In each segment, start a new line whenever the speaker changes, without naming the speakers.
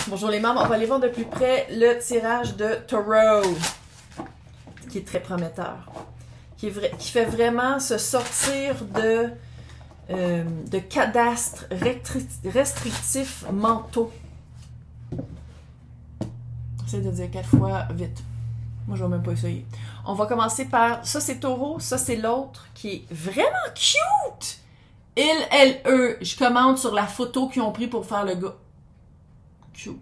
Bonjour les membres, on va aller voir de plus près le tirage de Taureau, qui est très prometteur, qui fait vraiment se sortir de cadastres restrictifs mentaux. J'essaie de dire 4 fois vite. Moi, je vais même pas essayer. On va commencer par... Ça, c'est Taureau. Ça, c'est l'autre qui est vraiment cute. Il, elle, eux. Je commente sur la photo qu'ils ont pris pour faire le gars. Cute.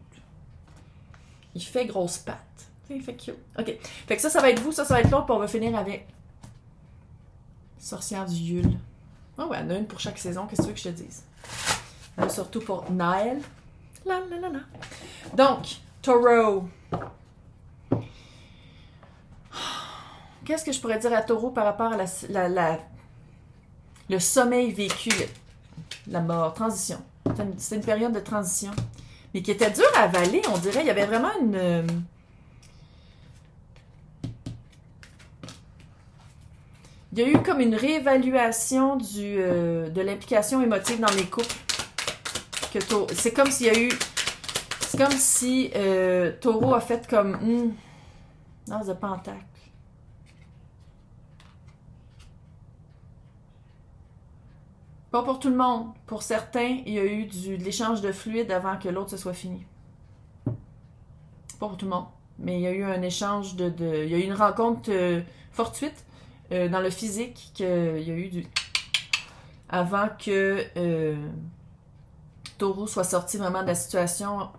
Il fait grosse patte. Il fait cute. OK. Fait que ça va être vous. Ça va être l'autre. Puis on va finir avec... Sorcière du Yule. Oh ouais, il y en a une pour chaque saison. Qu'est-ce que tu veux que je te dise? Là, surtout pour Naël. La la la la. Donc, Taureau. Qu'est-ce que je pourrais dire à Taureau par rapport à le sommeil vécu, la mort, transition. C'était une période de transition, mais qui était dure à avaler, on dirait. Il y avait vraiment une... Il y a eu comme une réévaluation de l'implication émotive dans les couples. C'est comme s'il y a eu... C'est comme si Taureau a fait comme... As de pentacle. Pas pour tout le monde. Pour certains, il y a eu de l'échange de fluide avant que l'autre se soit fini. Pas pour tout le monde. Mais il y a eu un échange il y a eu une rencontre fortuite dans le physique qu'il y a eu avant que Taureau soit sorti vraiment de la situation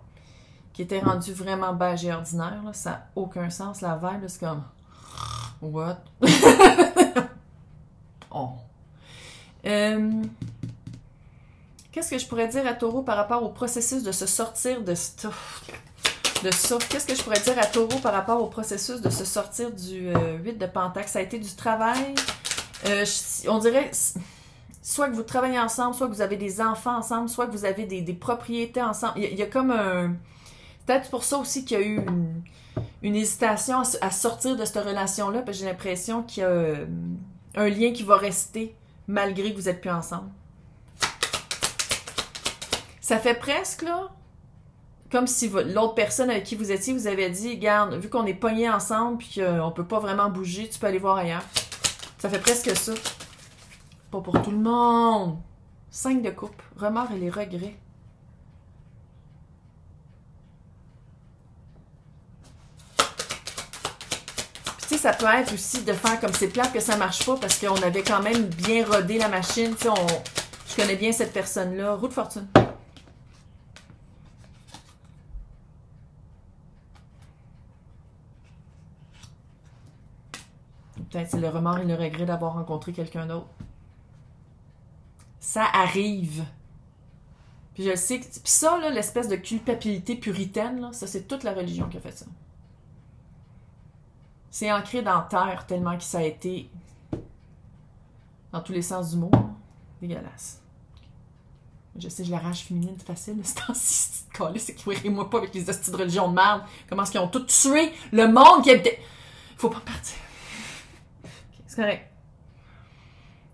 qui était rendue vraiment beige et ordinaire. Là. Ça n'a aucun sens. La vibe, c'est comme... What? Oh. Qu'est-ce que je pourrais dire à Taureau par rapport au processus de se sortir de ça? Qu'est-ce que je pourrais dire à Taureau par rapport au processus de se sortir du 8 de Pentacle? Ça a été du travail. On dirait soit que vous travaillez ensemble, soit que vous avez des enfants ensemble, soit que vous avez des propriétés ensemble. Il y a comme un... Peut-être pour ça aussi qu'il y a eu une hésitation à sortir de cette relation-là, parce que j'ai l'impression qu'il y a un lien qui va rester malgré que vous n'êtes plus ensemble. Ça fait presque, là, comme si l'autre personne avec qui vous étiez, vous avez dit, regarde, vu qu'on est pognés ensemble puis qu'on peut pas vraiment bouger, tu peux aller voir ailleurs. Ça fait presque ça. Pas pour tout le monde. 5 de coupe. Remords et les regrets. Tu sais, ça peut être aussi de faire comme c'est plate que ça marche pas parce qu'on avait quand même bien rodé la machine. Tu sais, je connais bien cette personne-là. Roue de fortune. Peut-être c'est le remords et le regret d'avoir rencontré quelqu'un d'autre. Ça arrive. Puis je le sais. Puis ça, là, l'espèce de culpabilité puritaine, là, ça, c'est toute la religion qui a fait ça. C'est ancré dans terre tellement que ça a été dans tous les sens du mot. Là. Dégueulasse. Je sais, je la rage féminine facile, c'est temps-ci, c'est qu'il moi pas avec les hosties de religion de merde. Comment est-ce qu'ils ont tout tué le monde qui habitait. Faut pas partir. C'est correct.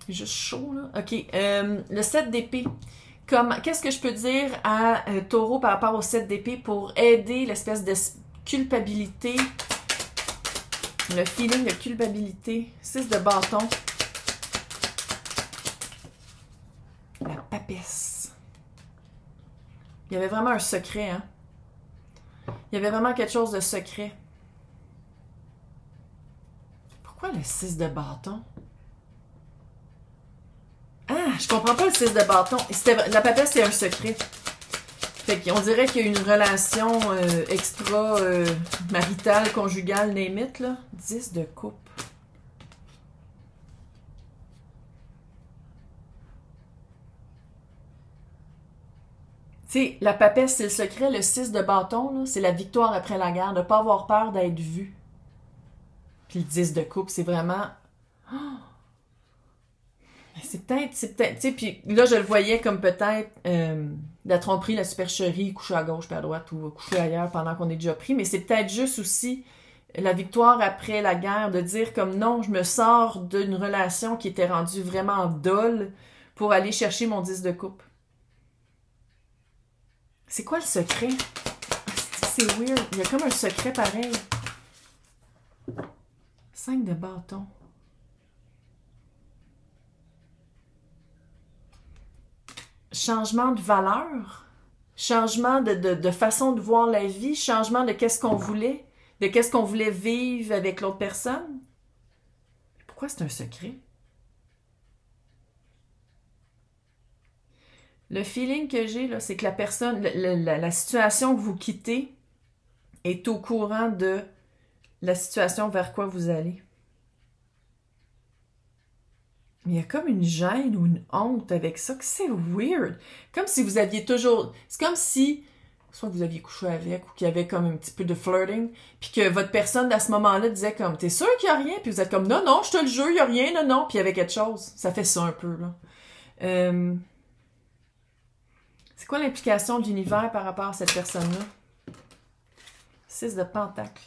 C'est juste chaud, là. OK. Le 7 d'épée. Qu'est-ce que je peux dire à Taureau par rapport au 7 d'épée pour aider l'espèce de culpabilité, le feeling de culpabilité. 6 de bâton. La papesse. Il y avait vraiment un secret, hein? Il y avait vraiment quelque chose de secret. Pourquoi le 6 de bâton? Ah, je comprends pas le 6 de bâton. La papesse, c'est un secret. Fait qu'on dirait qu'il y a une relation extra-maritale, conjugale, name it, là. 10 de coupe. Tu sais, la papesse, c'est le secret. Le 6 de bâton, c'est la victoire après la guerre. De ne pas avoir peur d'être vu. Puis le 10 de coupe, c'est vraiment... Oh! C'est peut-être, tu sais, puis là, je le voyais comme peut-être la tromperie, la supercherie, coucher à gauche puis à droite ou coucher ailleurs pendant qu'on est déjà pris, mais c'est peut-être juste aussi la victoire après la guerre, de dire comme non, je me sors d'une relation qui était rendue vraiment dolle pour aller chercher mon 10 de coupe. C'est quoi le secret? c'est weird. Il y a comme un secret pareil. 5 de bâton. Changement de valeur. Changement de façon de voir la vie. Changement de qu'est-ce qu'on voulait. De qu'est-ce qu'on voulait vivre avec l'autre personne. Pourquoi c'est un secret? Le feeling que j'ai, là, c'est que la personne, la situation que vous quittez est au courant de la situation vers quoi vous allez. Mais il y a comme une gêne ou une honte avec ça, que c'est weird. Comme si vous aviez toujours... C'est comme si, soit vous aviez couché avec, ou qu'il y avait comme un petit peu de flirting, puis que votre personne, à ce moment-là, disait comme, t'es sûr qu'il n'y a rien? Puis vous êtes comme, non, non, je te le jure, il n'y a rien, non, non. Puis il y avait quelque chose. Ça fait ça un peu, là. C'est quoi l'implication de l'univers par rapport à cette personne-là? 6 de pentacles.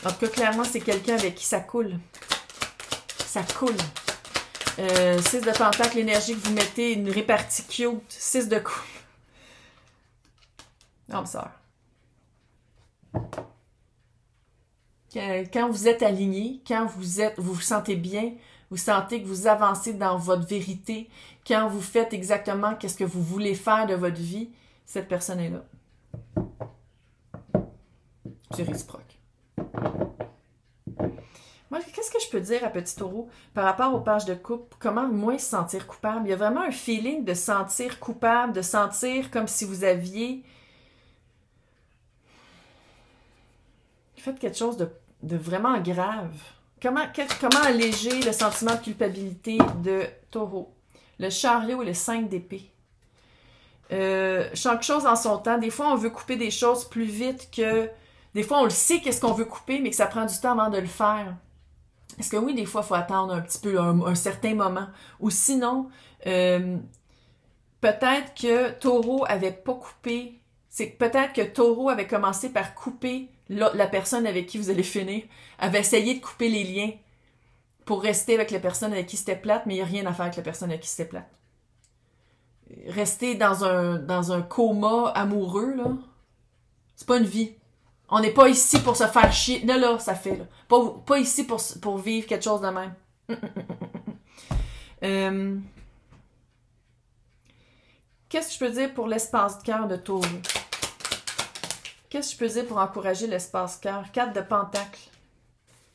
En tout cas, clairement, c'est quelqu'un avec qui ça coule. Ça coule. 6 de pentacles, l'énergie que vous mettez, une répartie cute. 6 de coupe. Âme sœur. Quand vous êtes aligné, quand vous vous sentez bien, vous sentez que vous avancez dans votre vérité, quand vous faites exactement ce que vous voulez faire de votre vie, cette personne est là. C'est réciproque. Moi, qu'est-ce que je peux dire à Petit Taureau par rapport aux pages de couple? Comment moins se sentir coupable? Il y a vraiment un feeling de sentir coupable, de sentir comme si vous aviez fait quelque chose de vraiment grave. Comment alléger le sentiment de culpabilité de Taureau? Le chariot et le 5 d'épée. Chaque chose en son temps. Des fois, on veut couper des choses plus vite que... Des fois, on le sait qu'est-ce qu'on veut couper, mais que ça prend du temps avant de le faire. Est-ce que oui, des fois, il faut attendre un petit peu, un certain moment. Ou sinon, peut-être que Taureau avait pas coupé... C'est peut-être que Taureau avait commencé par couper la personne avec qui vous allez finir, avait essayé de couper les liens pour rester avec la personne avec qui c'était plate, mais il n'y a rien à faire avec la personne avec qui c'était plate. Rester dans un coma amoureux, là, c'est pas une vie. On n'est pas ici pour se faire chier. Là, ça fait, là. Pas ici pour vivre quelque chose de même. Qu'est-ce que je peux dire pour l'espace de cœur de Taureau? Qu'est-ce que je peux dire pour encourager l'espace cœur? 4 de pentacles.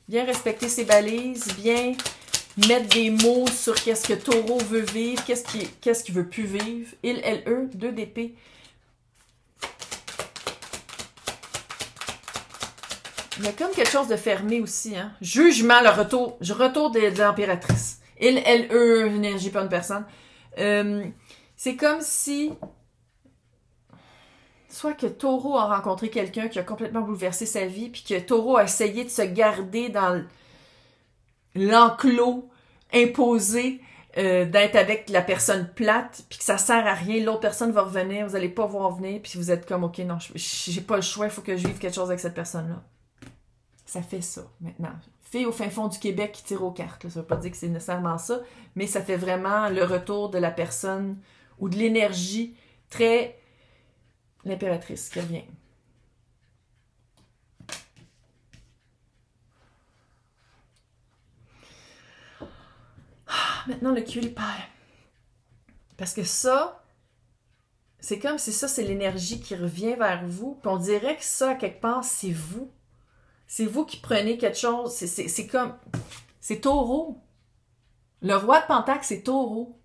Bien respecter ses balises, bien mettre des mots sur qu'est-ce que Taureau veut vivre, qu'est-ce qu'il veut plus vivre. Il, elle, eux, 2 d'épée. Il y a comme quelque chose de fermé aussi, hein. Jugement, le retour de l'impératrice. Il, elle, eux, énergie, pas une personne. C'est comme si... Soit que Taureau a rencontré quelqu'un qui a complètement bouleversé sa vie, puis que Taureau a essayé de se garder dans l'enclos imposé d'être avec la personne plate, puis que ça sert à rien, l'autre personne va revenir, vous n'allez pas voir venir, puis vous êtes comme, ok, non, j'ai pas le choix, il faut que je vive quelque chose avec cette personne-là. Ça fait ça, maintenant. Fille au fin fond du Québec qui tire aux cartes, là. Ça veut pas dire que c'est nécessairement ça, mais ça fait vraiment le retour de la personne ou de l'énergie très... L'impératrice qui revient. Maintenant, le curie pie. Parce que ça, c'est comme si ça, c'est l'énergie qui revient vers vous. Puis on dirait que ça, quelque part, c'est vous. C'est vous qui prenez quelque chose. C'est comme... C'est Taureau. Le roi de Pentacle, c'est Taureau.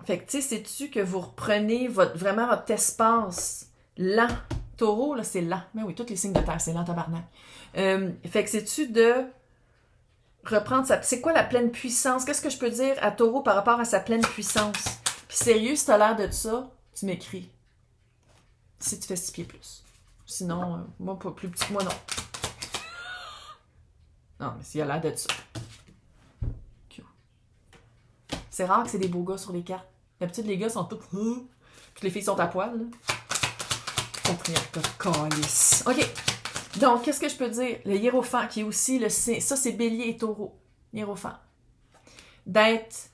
Fait que, tu sais, sais-tu que vous reprenez vraiment votre espace lent. Taureau, là, c'est lent. Mais oui, tous les signes de terre, c'est lent, tabarnak. Fait que sais-tu de reprendre sa... C'est quoi la pleine puissance? Qu'est-ce que je peux dire à Taureau par rapport à sa pleine puissance? Puis sérieux, si t'as l'air de ça, tu m'écris. Si tu fais 6 pieds plus. Sinon, moi, pas plus petit que moi, non. Non, mais s'il a l'air de ça. C'est rare que c'est des beaux gars sur les cartes. D'habitude, les gars sont tous... Toutes les filles sont à poil, là. Patriarcat calice. OK. Donc, qu'est-ce que je peux dire? Le hiérophant, qui est aussi le... Ça, c'est Bélier et Taureau. Hiérophant. D'être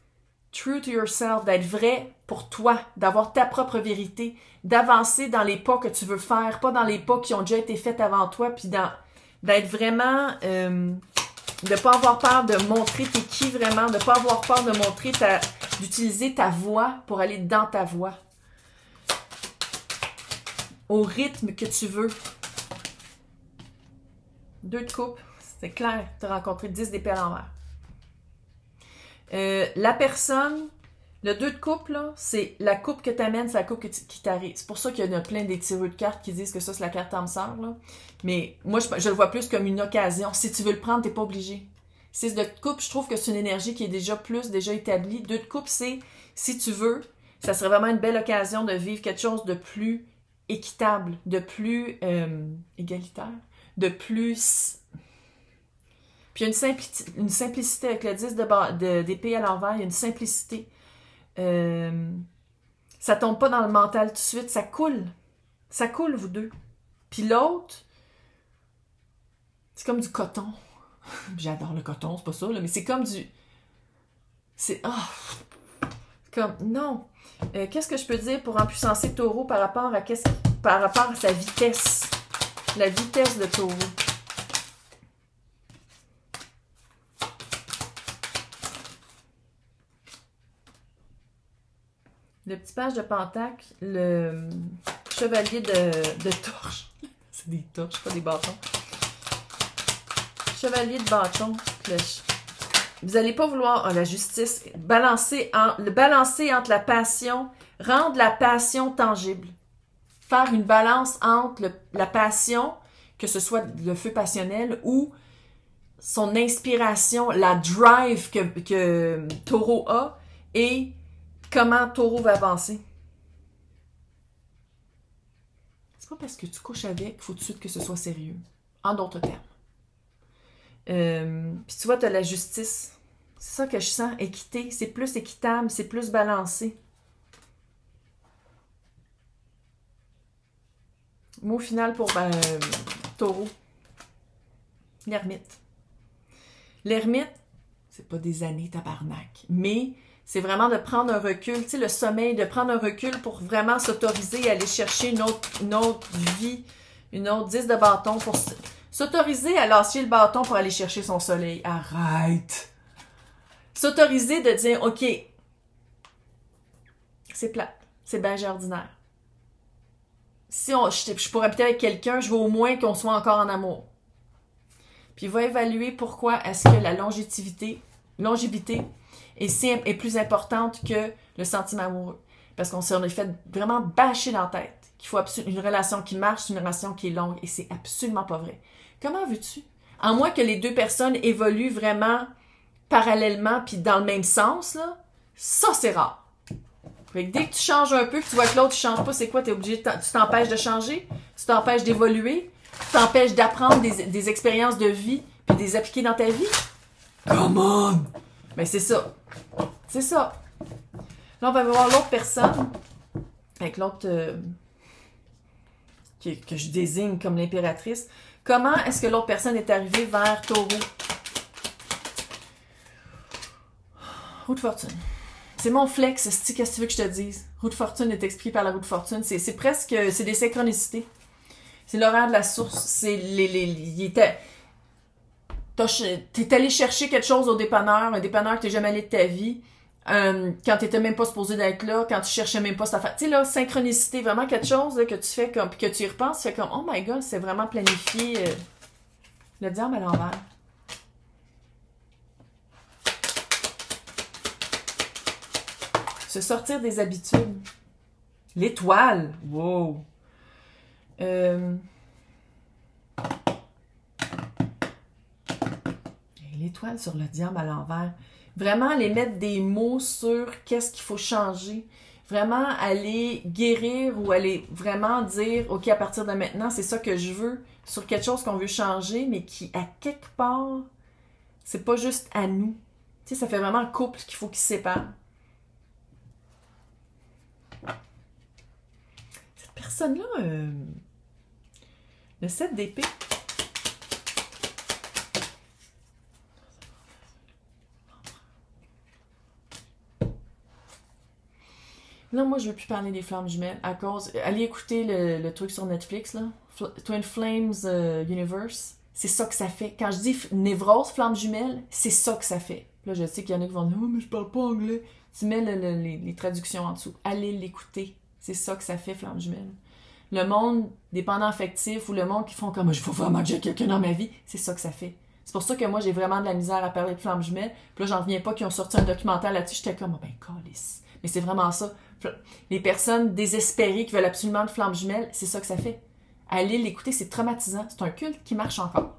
true to yourself, d'être vrai pour toi, d'avoir ta propre vérité, d'avancer dans les pas que tu veux faire, pas dans les pas qui ont déjà été faits avant toi, puis d'être vraiment, de pas avoir peur de montrer t'es qui vraiment, de pas avoir peur de montrer d'utiliser ta voix pour aller dans ta voix. Au rythme que tu veux. 2 de coupe, c'est clair, tu as rencontré 10 d'épée à l'envers. La personne, le 2 de coupe, là, c'est la coupe que tu amènes, c'est la coupe qui t'arrive. C'est pour ça qu'il y en a plein des tireux de cartes qui disent que ça, c'est la carte âme sœur, là. Mais moi, je le vois plus comme une occasion. Si tu veux le prendre, t'es pas obligé. 6 de coupe, je trouve que c'est une énergie qui est déjà établie. 2 de coupe, c'est, si tu veux, ça serait vraiment une belle occasion de vivre quelque chose de plus équitable, de plus égalitaire, de plus... Puis il y a une simplicité avec le 10 d'épée à l'envers, il y a une simplicité. Ça tombe pas dans le mental tout de suite, ça coule. Ça coule, vous deux. Puis l'autre, c'est comme du coton. J'adore le coton, c'est pas ça, là, mais c'est comme du... C'est... Oh, comme... Non. Qu'est-ce que je peux dire pour empuissancer Taureau par rapport à sa vitesse? La vitesse de Taureau. Le petit page de pentacle, le chevalier de torche. C'est des torches, pas des bâtons. Chevalier de bâton. Vous n'allez pas vouloir, la justice, balancer entre la passion, rendre la passion tangible. Faire une balance entre la passion, que ce soit le feu passionnel, ou son inspiration, la drive que Taureau a, et comment Taureau va avancer. C'est pas parce que tu couches avec qu'il faut tout de suite que ce soit sérieux. En d'autres termes. Puis tu vois, tu as la justice. C'est ça que je sens. Équité. C'est plus équitable, c'est plus balancé. Mot final pour Taureau. L'ermite. L'ermite, c'est pas des années tabarnak, mais c'est vraiment de prendre un recul, tu sais, le sommeil, de prendre un recul pour vraiment s'autoriser à aller chercher une autre vie, une autre 10 de bâton, pour s'autoriser à lâcher le bâton pour aller chercher son soleil. Arrête! S'autoriser de dire, OK, c'est plate, c'est bien ordinaire. Si je pourrais peut-être avec quelqu'un, je veux au moins qu'on soit encore en amour. Puis il va évaluer pourquoi est-ce que la longévité est plus importante que le sentiment amoureux. Parce qu'on s'en est fait vraiment bâcher dans la tête qu'il faut une relation qui marche, une relation qui est longue, et c'est absolument pas vrai. Comment veux-tu? À moins que les deux personnes évoluent vraiment parallèlement puis dans le même sens, là, ça c'est rare. Fait que dès que tu changes un peu, que tu vois que l'autre ne change pas, c'est quoi? T'es obligé, tu t'empêches de changer, tu t'empêches d'évoluer, tu t'empêches d'apprendre des expériences de vie puis de les appliquer dans ta vie. Come on! Ben c'est ça. C'est ça. Là, on va voir l'autre personne, avec l'autre que je désigne comme l'impératrice. Comment est-ce que l'autre personne est arrivée vers Taureau? Roue de fortune. C'est mon flex, qu'est-ce que tu veux que je te dise? Roue de fortune est expliqué par la roue de fortune. C'est presque, c'est des synchronicités. C'est l'horaire de la source. C'est t'es allé chercher quelque chose au dépanneur, un dépanneur que t'es jamais allé de ta vie, quand t'étais même pas supposé d'être là, quand tu cherchais même pas cette affaire. Tu sais, là, synchronicité, vraiment quelque chose là, que tu fais comme, puis que tu y repenses, tu fais comme, oh my god, c'est vraiment planifié. Le diable à l'envers. Se sortir des habitudes. L'étoile. Wow. L'étoile sur le diable à l'envers. Vraiment aller mettre des mots sur qu'est-ce qu'il faut changer. Vraiment aller guérir ou aller vraiment dire, OK, à partir de maintenant, c'est ça que je veux, sur quelque chose qu'on veut changer, mais qui, à quelque part, c'est pas juste à nous. Tu sais, ça fait vraiment un couple qu'il faut qu'ils se séparent. Cette personne-là, le 7 d'épée. Là, moi, je veux plus parler des flammes jumelles à cause... Allez écouter le truc sur Netflix, là. Twin Flames Universe. C'est ça que ça fait. Quand je dis névrose, flamme jumelle, c'est ça que ça fait. Là, je sais qu'il y en a qui vont dire « Oh, mais je parle pas anglais. » Tu mets les traductions en dessous. Allez l'écouter. C'est ça que ça fait, flamme jumelle. Le monde dépendant affectif ou le monde qui font comme « Je faut vraiment que j'ai quelqu'un dans ma vie. » C'est ça que ça fait. C'est pour ça que moi, j'ai vraiment de la misère à parler de flammes jumelles. Puis là, j'en reviens pas qu'ils ont sorti un documentaire là-dessus. J'étais comme « Oh, ben, calisse. » Mais c'est vraiment ça. Les personnes désespérées qui veulent absolument de flammes jumelles, c'est ça que ça fait. Allez l'écouter, c'est traumatisant. C'est un culte qui marche encore.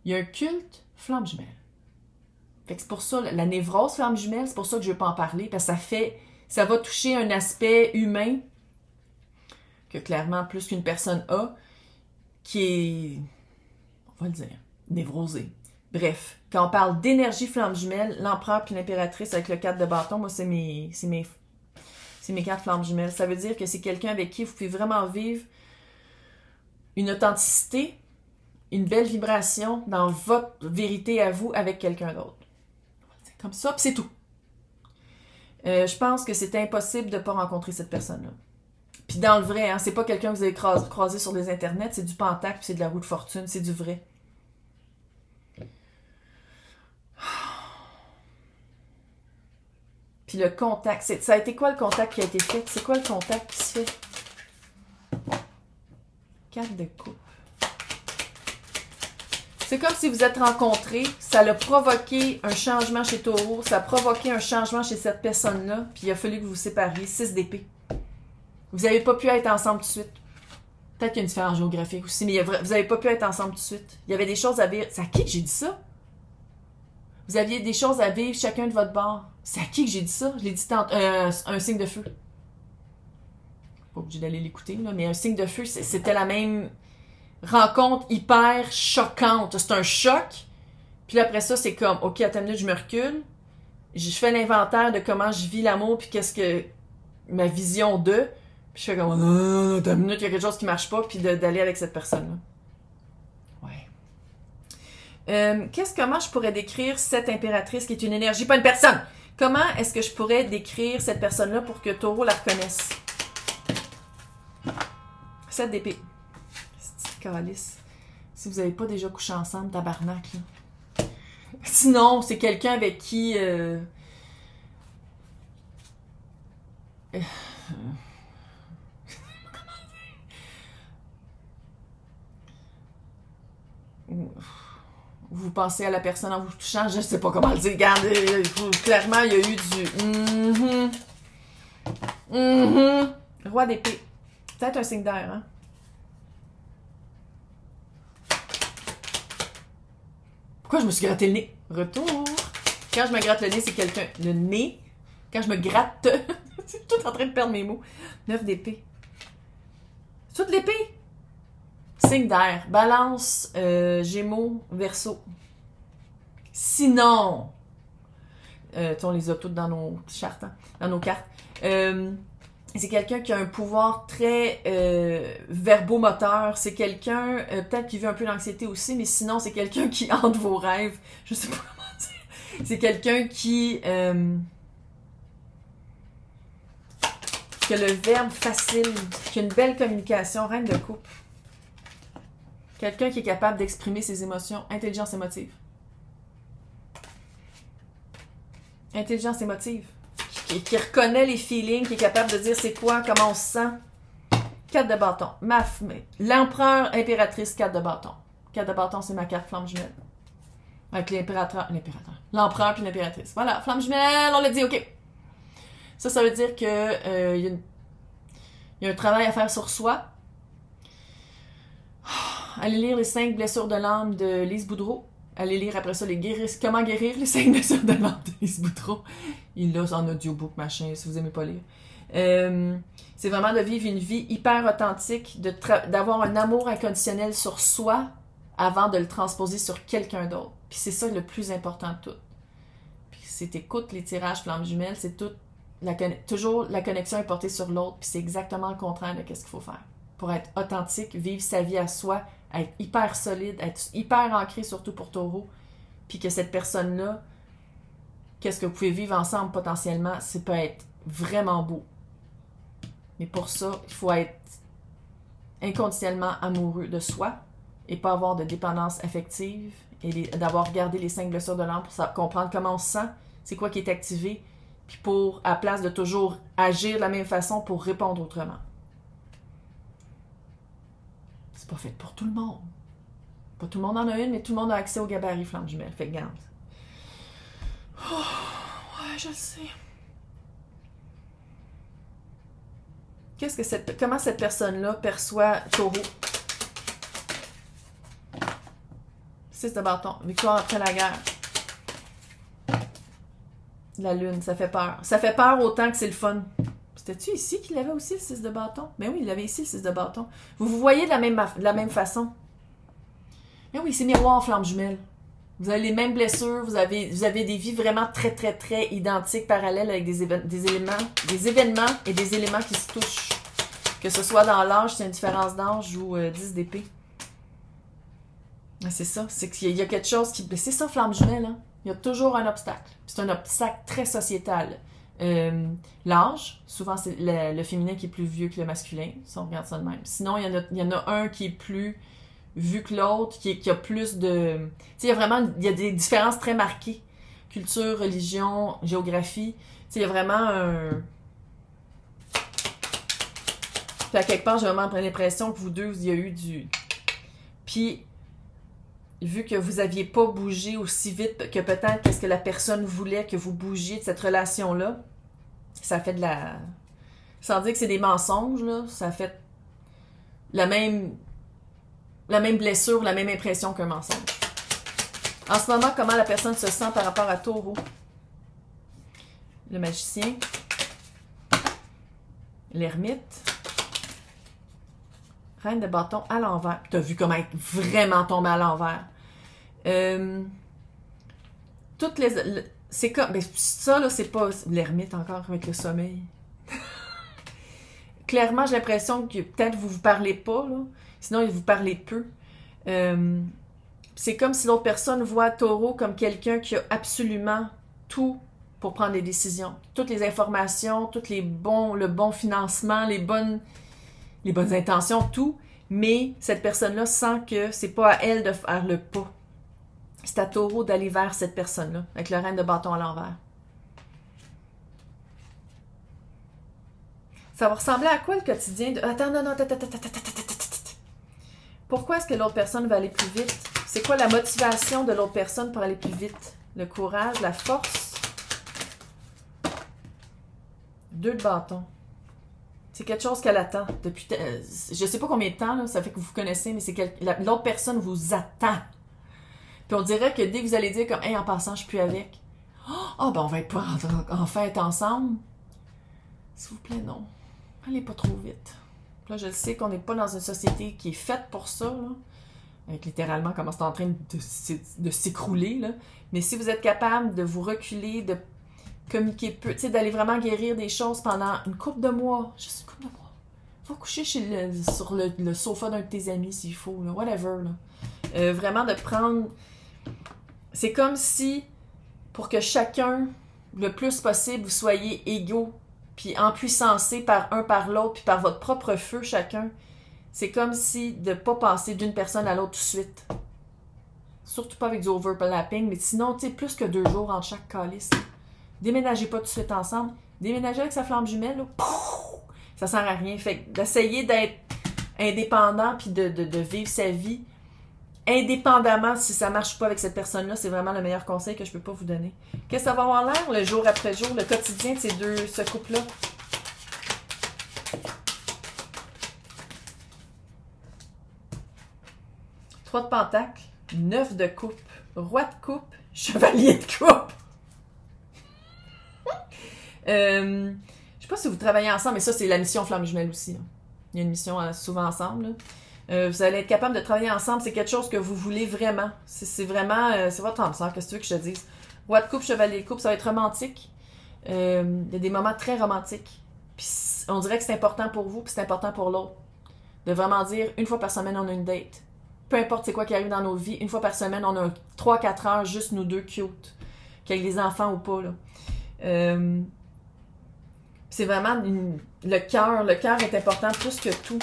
Il y a un culte flamme jumelle. Fait que c'est pour ça, la névrose flamme jumelle, c'est pour ça que je veux pas en parler, parce que ça va toucher un aspect humain que clairement plus qu'une personne a, qui est, on va le dire, névrosé. Bref, quand on parle d'énergie flamme jumelle, l'empereur puis l'impératrice avec le 4 de bâton, moi c'est mes 4 flammes jumelles. Ça veut dire que c'est quelqu'un avec qui vous pouvez vraiment vivre une authenticité, une belle vibration dans votre vérité à vous avec quelqu'un d'autre. Comme ça, puis c'est tout. Je pense que c'est impossible de ne pas rencontrer cette personne-là. Puis dans le vrai, hein, c'est pas quelqu'un que vous avez croisé sur les internets, c'est du pentacle, puis c'est de la roue de fortune, c'est du vrai. Puis le contact, ça a été quoi le contact qui a été fait? C'est quoi le contact qui se fait? 4 de coupe. C'est comme si vous êtes rencontrés, ça a provoqué un changement chez Taureau, ça a provoqué un changement chez cette personne-là, puis il a fallu que vous vous sépariez. 6 d'épée. Vous n'avez pas pu être ensemble tout de suite. Peut-être qu'il y a une différence géographique aussi, mais vous n'avez pas pu être ensemble tout de suite. Il y avait des choses à vivre. C'est à qui que j'ai dit ça? Vous aviez des choses à vivre chacun de votre bord. C'est à qui que j'ai dit ça? Je l'ai dit tantôt. Un signe de feu. Pas obligé d'aller l'écouter, là, mais un signe de feu, c'était la même rencontre hyper choquante. C'est un choc. Puis après ça, c'est comme, OK, attends une minute, je me recule. Je fais l'inventaire de comment je vis l'amour, puis qu'est-ce que ma vision de. Puis je fais comme, non, attends une minute, il y a quelque chose qui marche pas, puis d'aller avec cette personne-là. Ouais. Comment je pourrais décrire cette impératrice qui est une énergie, pas une personne? Comment est-ce que je pourrais décrire cette personne-là pour que Taureau la reconnaisse? 7 d'épée. Calice. Si vous n'avez pas déjà couché ensemble, tabarnak, là. Sinon, c'est quelqu'un avec qui... Vous pensez à la personne en vous touchant, je ne sais pas comment le dire. Regarde, clairement, il y a eu du... Roi d'épée. Peut-être un signe d'air, hein? Pourquoi je me suis gratté le nez? Retour. Quand je me gratte le nez, c'est quelqu'un... Le nez. Quand je me gratte... je suis tout en train de perdre mes mots. 9 d'épée. C'est tout l'épée. Signe d'air. Balance, Gémeaux, Verseau. Sinon... on les a toutes dans nos chartes, hein, dans nos cartes. C'est quelqu'un qui a un pouvoir très verbomoteur. C'est quelqu'un, peut-être qui vit un peu l'anxiété aussi, mais sinon, c'est quelqu'un qui hante vos rêves. Je sais pas comment dire. C'est quelqu'un qui a le verbe facile, qui a une belle communication, reine de coupe. Quelqu'un qui est capable d'exprimer ses émotions, intelligence émotive. Intelligence émotive. Qui reconnaît les feelings, qui est capable de dire c'est quoi, comment on se sent. 4 de bâton. L'empereur, impératrice, 4 de bâton. 4 de bâton, c'est ma carte flamme jumelle. Avec l'impérateur. L'empereur puis l'impératrice. Voilà, flamme jumelle, on l'a dit, OK. Ça veut dire que il y a un travail à faire sur soi. Allez lire les 5 blessures de l'âme de Lise Boudreau. Allez lire après ça comment guérir les 5 blessures de l'âme de Lise Boudreau. Il l'a en audiobook, machin, si vous aimez pas lire. C'est vraiment de vivre une vie hyper authentique, d'avoir un amour inconditionnel sur soi avant de le transposer sur quelqu'un d'autre. Puis c'est ça le plus important de tout. Puis c'est écoute les tirages flammes jumelles, c'est tout. Toujours la connexion est portée sur l'autre, puis c'est exactement le contraire de ce qu'il faut faire. Pour être authentique, vivre sa vie à soi, être hyper solide, être hyper ancré, surtout pour Taureau, puis que cette personne-là, qu'est-ce que vous pouvez vivre ensemble potentiellement, c'est peut être vraiment beau. Mais pour ça, il faut être inconditionnellement amoureux de soi et pas avoir de dépendance affective et d'avoir regardé les 5 blessures de l'âme pour comprendre comment on se sent, c'est quoi qui est activé, puis pour, à place de toujours agir de la même façon, pour répondre autrement. C'est pas fait pour tout le monde. Pas tout le monde en a une, mais tout le monde a accès au gabarit flamme jumelle. Fait que garde. Oh, ouais, je le sais. Comment cette personne-là perçoit Taureau? 6 de bâton. Victoire après la guerre. La lune, ça fait peur. Ça fait peur autant que c'est le fun. C'était-tu ici qu'il avait aussi le 6 de bâton? Mais oui, il avait ici le 6 de bâton. Vous vous voyez de la même façon. Mais oui, c'est miroir, flamme jumelle. Vous avez les mêmes blessures, vous avez des vies vraiment très, très, très identiques, parallèles, avec des événements et des éléments qui se touchent. Que ce soit dans l'âge, c'est une différence d'âge ou 10 d'épée. C'est ça, c'est qu'il y a quelque chose qui... C'est ça, flamme jumelle, hein? Il y a toujours un obstacle. C'est un obstacle très sociétal. L'âge, souvent c'est le féminin qui est plus vieux que le masculin, si on regarde ça de même. Sinon, il y en a un qui est plus vu que l'autre, qui a plus de... Tu sais, il y a des différences très marquées. Culture, religion, géographie. Tu sais, il y a vraiment un... Puis à quelque part, j'ai vraiment l'impression que vous deux, il y a eu du... Puis, vu que vous n'aviez pas bougé aussi vite que peut-être qu'est-ce que la personne voulait que vous bougiez de cette relation-là, ça fait de la... Sans dire que c'est des mensonges, là, ça fait la même blessure, la même impression qu'un mensonge. En ce moment, comment la personne se sent par rapport à Taureau? Le magicien. L'ermite. Reine de bâton à l'envers. T'as vu comment être vraiment tombé à l'envers. Toutes les... C'est comme... Ben, ça, là, c'est pas... L'ermite encore avec le sommeil. Clairement, j'ai l'impression que peut-être vous parlez pas, là. Sinon, vous parlez peu. C'est comme si l'autre personne voit Taureau comme quelqu'un qui a absolument tout pour prendre des décisions. Toutes les informations, le bon financement, les bonnes intentions, tout. Mais cette personne-là sent que c'est pas à elle de faire le pas. C'est à Taureau d'aller vers cette personne-là, avec le reine de bâton à l'envers. Ça va ressembler à quoi le quotidien de... Attends, non, attends. Pourquoi est-ce que l'autre personne va aller plus vite? C'est quoi la motivation de l'autre personne pour aller plus vite? Le courage, la force. 2 de bâton. C'est quelque chose qu'elle attend depuis... je sais pas combien de temps, là, ça fait que vous connaissez, mais c'est l'autre personne vous attend. Puis on dirait que dès que vous allez dire comme « Hey, en passant, je suis plus avec. » Oh, ben on va être enfin être ensemble. S'il vous plaît, non. Allez pas trop vite. Là, je sais qu'on n'est pas dans une société qui est faite pour ça, là. Avec littéralement comment c'est en train de s'écrouler, là. Mais si vous êtes capable de vous reculer, de communiquer peu, tu sais, d'aller vraiment guérir des choses pendant une couple de mois, juste une couple de mois. Va coucher sur le sofa d'un de tes amis s'il faut, là, whatever, là. Vraiment de prendre... C'est comme si, pour que chacun, le plus possible, vous soyez égaux, puis empuissancés par l'autre, puis par votre propre feu chacun, c'est comme si de ne pas passer d'une personne à l'autre tout de suite. Surtout pas avec du overlapping, mais sinon, tu sais, plus que 2 jours entre chaque calice. Déménagez pas tout de suite ensemble. Déménagez avec sa flamme jumelle, là, pouf, ça sert à rien. Fait que d'essayer d'être indépendant puis de vivre sa vie indépendamment si ça marche pas avec cette personne-là, c'est vraiment le meilleur conseil que je peux pas vous donner. Qu'est-ce que ça va avoir l'air le jour après jour, le quotidien de ce couple-là? Trois de pentacles, 9 de coupe, roi de coupe, chevalier de coupe. Je sais pas si vous travaillez ensemble, mais ça, c'est la mission Flamme Jumelle aussi. Hein. Il y a une mission souvent ensemble. Là. Vous allez être capable de travailler ensemble. C'est quelque chose que vous voulez vraiment. C'est vraiment... c'est votre âme sœur. Qu'est-ce que tu veux que je te dise? Roi de coupe, chevalier de coupe, ça va être romantique. Il y a des moments très romantiques. Puis on dirait que c'est important pour vous, puis c'est important pour l'autre. De vraiment dire, une fois par semaine, on a une date. Peu importe c'est quoi qui arrive dans nos vies, une fois par semaine, on a 3-4 heures, juste nous deux cute. Qu'avec les enfants ou pas, là. C'est vraiment le cœur. Le cœur est important plus que tout.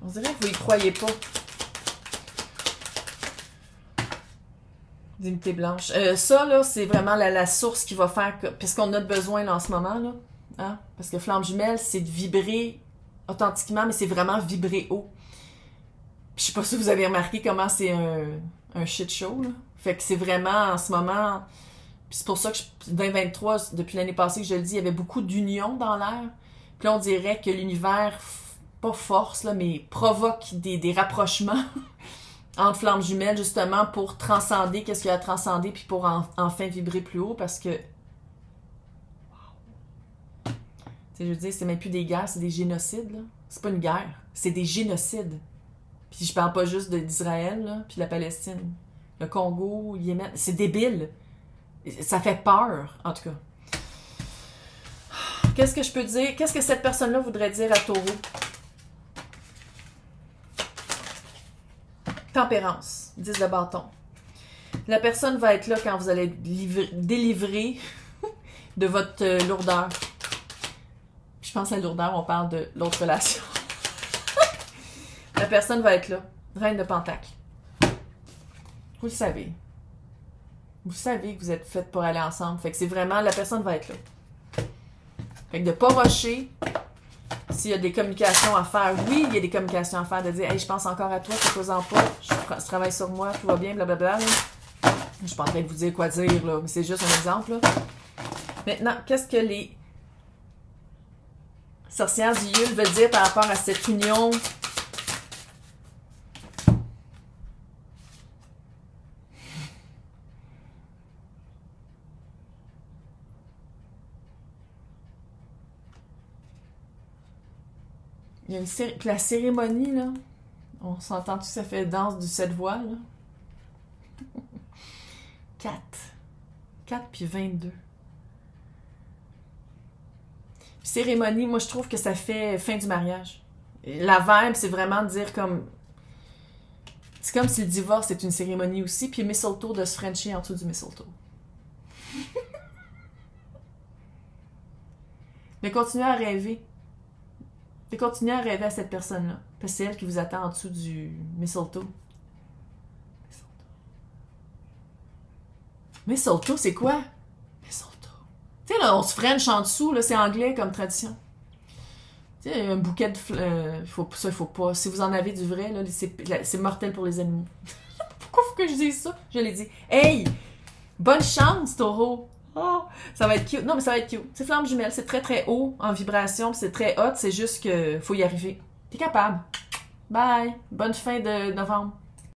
On dirait que vous y croyez pas. Divinité blanche. Ça, là, c'est vraiment la source qui va faire que... Puisqu'on a besoin, là, en ce moment, là. Hein? Parce que flamme jumelle, c'est de vibrer authentiquement, mais c'est vraiment vibrer haut. Puis, je sais pas si vous avez remarqué comment c'est un shit show, là. Fait que c'est vraiment, en ce moment... Puis c'est pour ça que 2023, depuis l'année passée que je le dis, il y avait beaucoup d'union dans l'air. Puis là, on dirait que l'univers, pas force, là, mais provoque des rapprochements entre flammes jumelles, justement, pour transcender qu'est-ce qu'il y a à transcender, puis pour enfin vibrer plus haut, parce que... Wow. Je veux dire, c'est même plus des guerres, c'est des génocides, là. C'est pas une guerre, c'est des génocides. Puis je parle pas juste d'Israël, là, puis de la Palestine. Le Congo, Yémen, c'est débile. Ça fait peur, en tout cas. Qu'est-ce que je peux dire? Qu'est-ce que cette personne-là voudrait dire à Taureau? Tempérance, 10 de bâton. La personne va être là quand vous allez délivrer de votre lourdeur. Je pense à la lourdeur, on parle de l'autre relation. La personne va être là. Reine de Pentacle. Vous le savez. Vous savez que vous êtes faites pour aller ensemble. Fait que c'est vraiment, la personne va être là. Fait que de pas rusher. S'il y a des communications à faire, oui, il y a des communications à faire, de dire, hey, je pense encore à toi, fais-en pas, je travaille sur moi, tout va bien, blablabla. Je suis pas en train de vous dire quoi dire, là, mais c'est juste un exemple, là. Maintenant, qu'est-ce que les sorcières du Yule veulent dire par rapport à cette union? Il y a la cérémonie, là. On s'entend tout ça fait danse du 7 voix, là. 4. 4 puis 22. Puis cérémonie, moi, je trouve que ça fait fin du mariage. La vibe, c'est vraiment de dire comme... C'est comme si le divorce est une cérémonie aussi, puis mistletoe de se frencher en dessous du mistletoe. Mais continuez à rêver. Et continuez à rêver à cette personne-là. Parce que c'est elle qui vous attend en dessous du mistletoe. Mistletoe, c'est quoi? Mistletoe. Tu sais, là, on se french en dessous, là, c'est anglais comme tradition. Tu sais, un bouquet de fleurs. Ça, il faut pas. Si vous en avez du vrai, là, c'est mortel pour les animaux. Pourquoi faut que je dise ça? Je l'ai dit. Hey! Bonne chance, taureau! Oh, ça va être cute. Non, mais ça va être cute. C'est flamme jumelle. C'est très, très haut en vibration. C'est très hot. C'est juste que faut y arriver. T'es capable. Bye. Bonne fin de novembre.